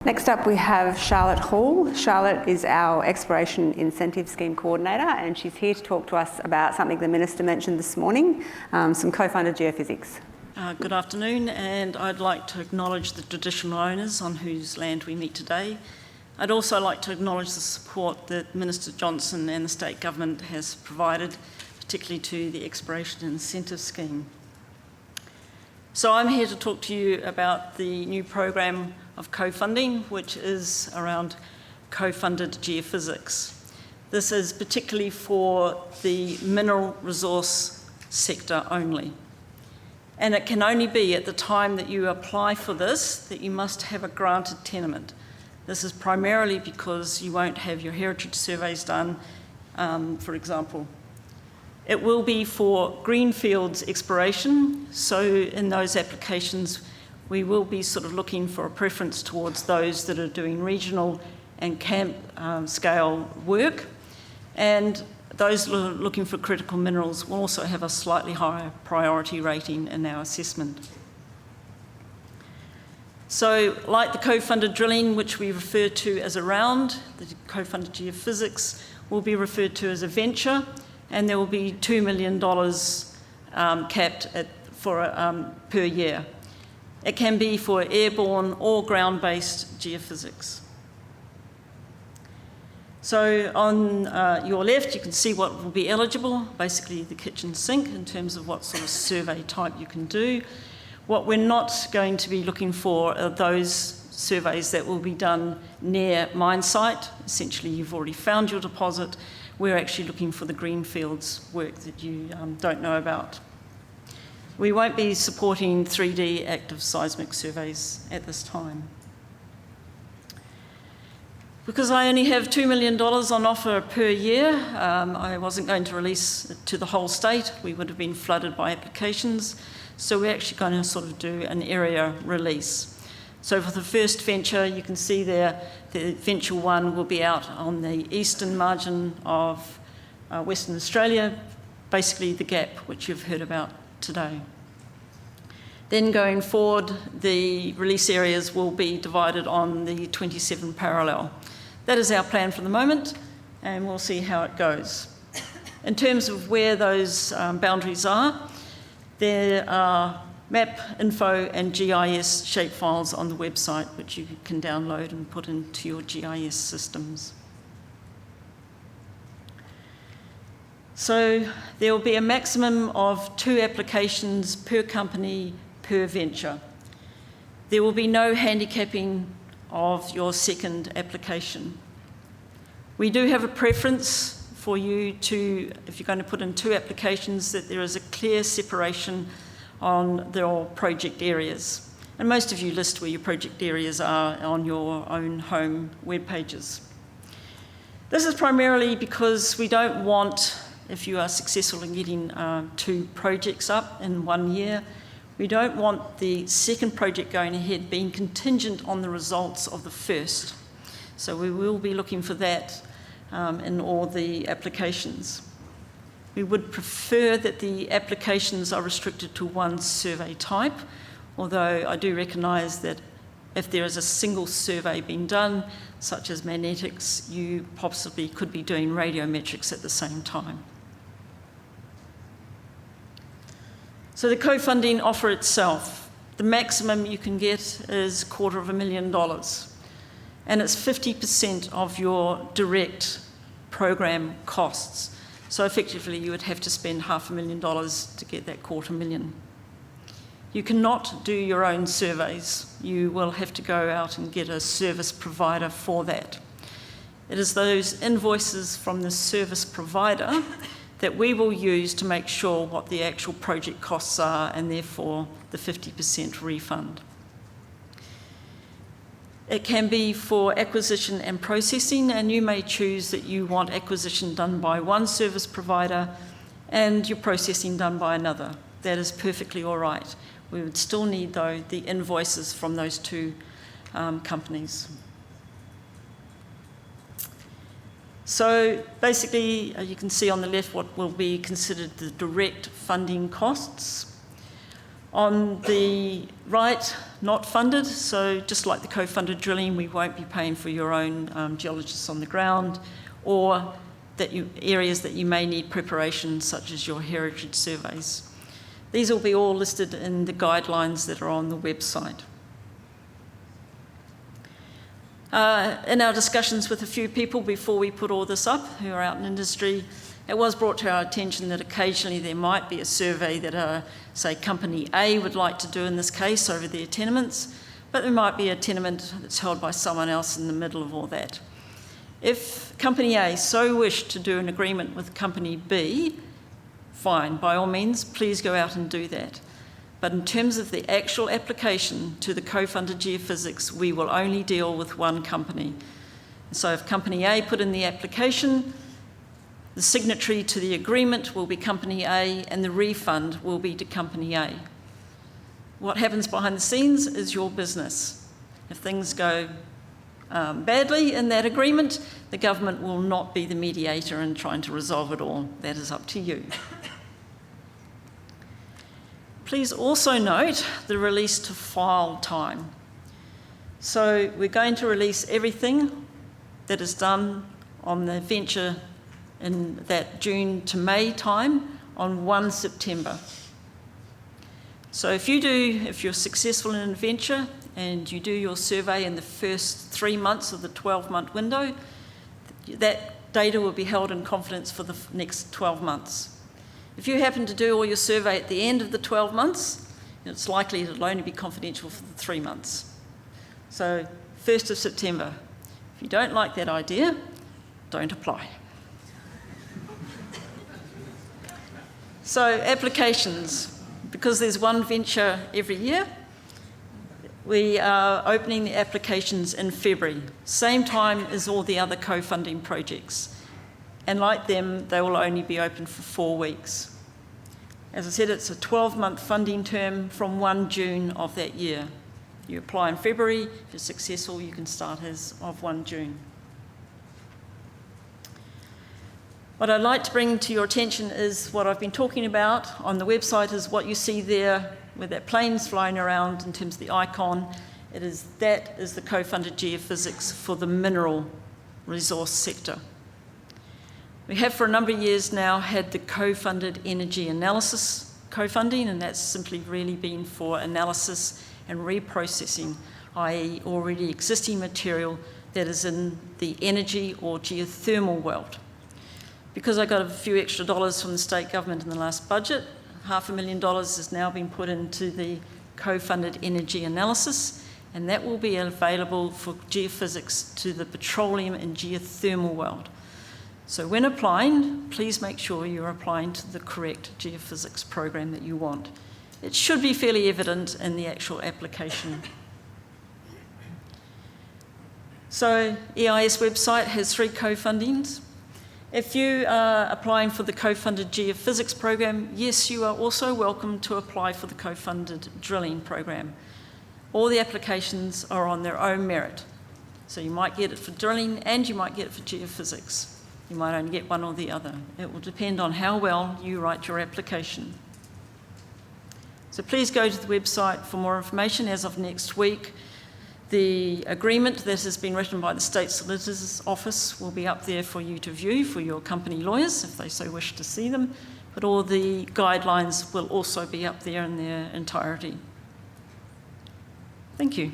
Next up we have Charlotte Hall. Charlotte is our Exploration Incentive Scheme Coordinator, and she's here to talk to us about something the Minister mentioned this morning, some co-funded geophysics. Good afternoon, and I'd like to acknowledge the traditional owners on whose land we meet today. I'd also like to acknowledge the support that Minister Johnson and the State Government has provided, particularly to the Exploration Incentive Scheme. So I'm here to talk to you about the new program of co-funding, which is around co-funded geophysics. This is particularly for the mineral resource sector only. And it can only be at the time that you apply for this that you must have a granted tenement. This is primarily because you won't have your heritage surveys done, for example. It will be for greenfields exploration, so in those applications we will be sort of looking for a preference towards those that are doing regional and camp scale work, and those looking for critical minerals will also have a slightly higher priority rating in our assessment. So, like the co-funded drilling, which we refer to as a round, the co-funded geophysics will be referred to as a venture, and there will be $2 million capped per year. It can be for airborne or ground-based geophysics. So on your left, you can see what will be eligible, basically the kitchen sink in terms of what sort of survey type you can do. What we're not going to be looking for are those surveys that will be done near mine site. Essentially, you've already found your deposit. We're actually looking for the greenfields work that you don't know about. We won't be supporting 3D active seismic surveys at this time. Because I only have $2 million on offer per year, I wasn't going to release it to the whole state. We would have been flooded by applications. So we're actually going to sort of do an area release. So for the first venture, you can see there, the venture one will be out on the eastern margin of Western Australia, basically the gap which you've heard about today. Then going forward, the release areas will be divided on the 27 parallel. That is our plan for the moment, and we'll see how it goes. In terms of where those boundaries are, there are map, info, and GIS shapefiles on the website, which you can download and put into your GIS systems. So there will be a maximum of 2 applications per company per venture. There will be no handicapping of your second application. We do have a preference for you to, if you're going to put in 2 applications, that there is a clear separation on their project areas. And most of you list where your project areas are on your own home web pages. This is primarily because we don't want, if you are successful in getting 2 projects up in 1 year, we don't want the second project going ahead being contingent on the results of the first. So we will be looking for that in all the applications. We would prefer that the applications are restricted to 1 survey type, although I do recognise that if there is a single survey being done, such as magnetics, you possibly could be doing radiometrics at the same time. So the co-funding offer itself, the maximum you can get is $250,000, and it's 50% of your direct program costs. So effectively, you would have to spend $500,000 to get that $250,000. You cannot do your own surveys. You will have to go out and get a service provider for that. It is those invoices from the service provider that we will use to make sure what the actual project costs are, and therefore the 50% refund. It can be for acquisition and processing, and you may choose that you want acquisition done by one service provider and your processing done by another. That is perfectly all right. We would still need, though, the invoices from those 2 companies. So basically, you can see on the left what will be considered the direct funding costs. On the right, not funded, so just like the co-funded drilling, we won't be paying for your own geologists on the ground, or areas that you may need preparation, such as your heritage surveys. These will be all listed in the guidelines that are on the website. In our discussions with a few people before we put all this up, who are out in industry, it was brought to our attention that occasionally there might be a survey that, say, Company A would like to do in this case over their tenements, but there might be a tenement that's held by someone else in the middle of all that. If Company A so wished to do an agreement with Company B, fine, by all means, please go out and do that. But in terms of the actual application to the co-funded geophysics, we will only deal with one company. So if Company A put in the application, the signatory to the agreement will be Company A and the refund will be to Company A. What happens behind the scenes is your business. If things go badly in that agreement, the government will not be the mediator in trying to resolve it all. That is up to you. Please also note the release to file time. So we're going to release everything that is done on the venture in that June to May time on 1 September. So if you're successful in an venture and you do your survey in the first 3 months of the 12-month window, that data will be held in confidence for the next 12 months. If you happen to do all your survey at the end of the 12 months, it's likely it'll only be confidential for the 3 months. So 1st of September. If you don't like that idea, don't apply. So applications, because there's one venture every year, we are opening the applications in February, same time as all the other co-funding projects. And like them, they will only be open for 4 weeks. As I said, it's a 12-month funding term from 1 June of that year. You apply in February, if you're successful, you can start as of 1 June. What I'd like to bring to your attention is what I've been talking about on the website is what you see there where that plane's flying around in terms of the icon. That is the co-funded geophysics for the mineral resource sector. We have for a number of years now had the co-funded energy analysis co-funding, and that's simply really been for analysis and reprocessing, i.e. already existing material that is in the energy or geothermal world. Because I got a few extra dollars from the state government in the last budget, $500,000 has now been put into the co-funded energy analysis, and that will be available for geophysics to the petroleum and geothermal world. So when applying, please make sure you're applying to the correct geophysics program that you want. It should be fairly evident in the actual application. So EIS website has 3 co-fundings. If you are applying for the co-funded geophysics program, yes, you are also welcome to apply for the co-funded drilling program. All the applications are on their own merit. So you might get it for drilling and you might get it for geophysics. You might only get one or the other. It will depend on how well you write your application. So please go to the website for more information. As of next week, the agreement that has been written by the State Solicitor's Office will be up there for you to view for your company lawyers, if they so wish to see them. But all the guidelines will also be up there in their entirety. Thank you.